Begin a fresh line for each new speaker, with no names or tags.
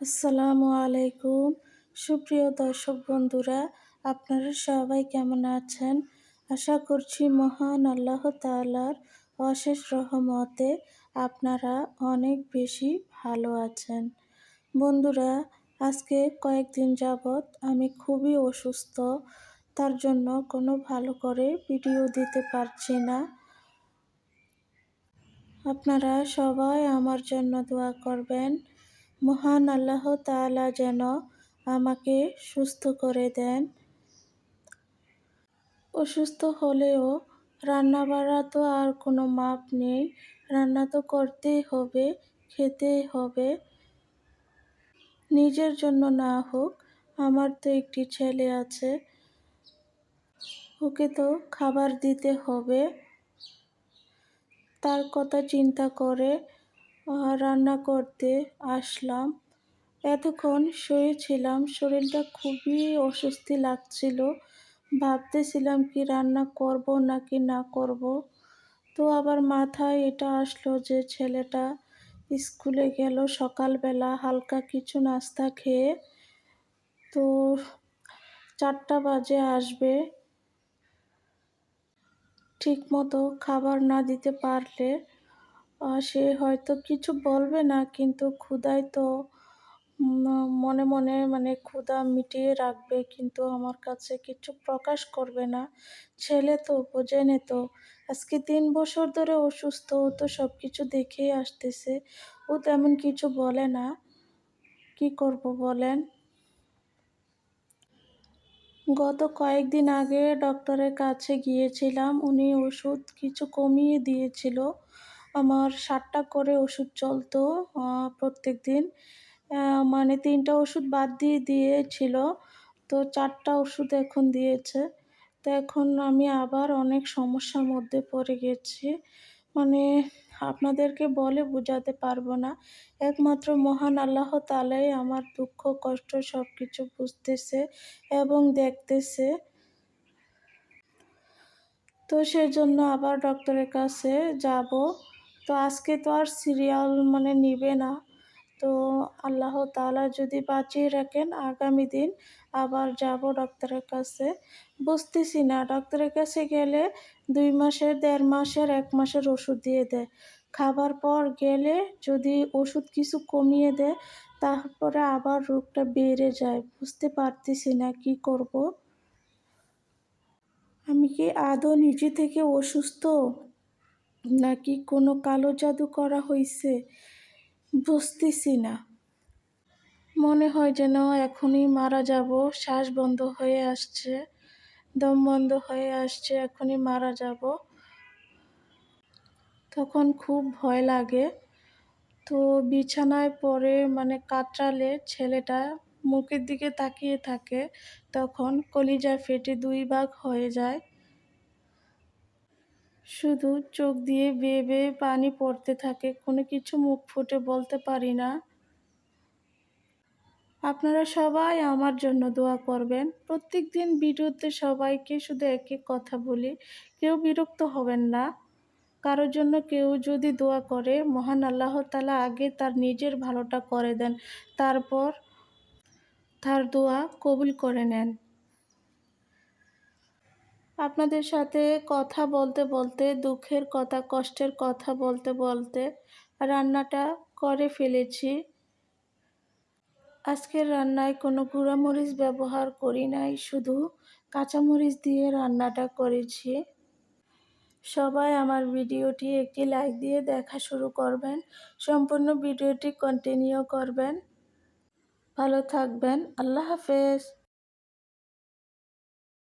আসসালামু আলাইকুম। সুপ্রিয় দর্শক বন্ধুরা, আপনারা সবাই কেমন আছেন? আশা করছি মহান আল্লাহ তাআলার অশেষ রহমতে আপনারা অনেক বেশি ভালো আছেন। বন্ধুরা, আজকে কয়েকদিন যাবৎ আমি খুবই অসুস্থ। তার জন্য কোনো ভালো করে ভিডিও দিতে পারছি না। আপনারা সবাই আমার জন্য দোয়া করবেন। মহান আল্লাহ তাআলা যেন আমাকে সুস্থ করে দেন। অসুস্থ হলেও রান্নাবাড়া তো আর কোনো মাপ নেই। রান্না তো করতেই হবে, খেতেই হবে। নিজের জন্য না হোক, আমার তো একটি ছেলে আছে, ওকে তো খাবার দিতে হবে। তার কথা চিন্তা করে রান্না করতে আসলাম। এতক্ষণ শুয়েছিলাম, শরীরটা খুবই অস্বস্তি লাগছিল। ভাবতেছিলাম কি রান্না করব নাকি না করব। তো আবার মাথায় এটা আসলো যে ছেলেটা স্কুলে গেল সকালবেলা হালকা কিছু নাস্তা খেয়ে, তো 4টা বাজে আসবে। ঠিকমতো খাবার না দিতে পারলে সে হয়তো কিছু বলবে না, কিন্তু ক্ষুধায় তো মনে মনে ক্ষুধা মিটিয়ে রাখবে, কিন্তু আমার কাছে কিছু প্রকাশ করবে না। ছেলে তো বোঝেনি তো, আজকে 3 বছর ধরে অসুস্থ, ও তো সব কিছু দেখেই আসতেছে। ও তেমন কিছু বলে না, কি করব বলেন। গত কয়েকদিন আগে ডক্টরের কাছে গিয়েছিলাম, উনি ওষুধ কিছু কমিয়ে দিয়েছিল। আমার 7টা করে ওষুধ চলতো প্রত্যেক দিন। 3টা ওষুধ বাদ দিয়ে দিয়েছিল, তো 4টা ওষুধ এখন দিয়েছে। তো এখন আমি আবার অনেক সমস্যার মধ্যে পড়ে গেছি। মানে আপনাদেরকে বলে বোঝাতে পারবো না। একমাত্র মহান আল্লাহ তাআলাই আমার দুঃখ কষ্ট সব কিছু বুঝতেছে এবং দেখতেছে। তো সেজন্য আবার ডক্টরের কাছে যাব। তো আজকে তো আর সিরিয়াল নিবে না। তো আল্লাহ তাআলা যদি বাঁচিয়ে রাখেন, আগামী দিন আবার যাব ডক্টরের কাছে। বুঝতেছি না, ডক্টরের কাছে গেলে 2 মাসের, 1.5 মাসের, 1 মাসের ওষুধ দিয়ে দেয়। খাবার পর গেলে যদি ওষুধ কিছু কমিয়ে দেয়, তারপরে আবার রোগটা বেড়ে যায়। বুঝতে পারতেছি না কি করব। আমি কি আদৌ নিজে থেকে অসুস্থ, নাকি কোনো কালো জাদু করা হইছে? বুঝতেছি না। মনে হয় যেন এখনই মারা যাব। শ্বাস বন্ধ হয়ে আসছে, দম বন্ধ হয়ে আসছে, এখনই মারা যাব। তখন খুব ভয় লাগে। তো বিছানায় পড়ে কাতরালে ছেলেটা মুখের দিকে তাকিয়ে থাকে, তখন কলিজা ফেটে 2 ভাগ হয়ে যায়। শুধু চোখ দিয়ে বেয়ে বেয়ে পানি পড়তে থাকে, কোনো কিছু মুখ ফুটে বলতে পারি না। আপনারা সবাই আমার জন্য দোয়া করবেন। প্রত্যেকদিন ভিডিওতে সবাইকে শুধু একই কথা বলি, কেউ বিরক্ত হবেন না। কারোর জন্য কেউ যদি দোয়া করে, মহান আল্লাহ তাআলা আগে তার নিজের ভালোটা করে দেন, তারপর তার দোয়া কবুল করে নেন। আপনাদের সাথে কথা বলতে বলতে, দুঃখের কথা কষ্টের কথা বলতে বলতে রান্নাটা করে ফেলেছি। আজকের রান্নায় কোনো গুঁড়ামরিচ ব্যবহার করি নাই, শুধু কাঁচামরিচ দিয়ে রান্নাটা করেছি। সবাই আমার ভিডিওটি একটি লাইক দিয়ে দেখা শুরু করবেন। সম্পূর্ণ ভিডিওটি কন্টিনিউ করবেন। ভালো থাকবেন। আল্লাহ হাফেজ।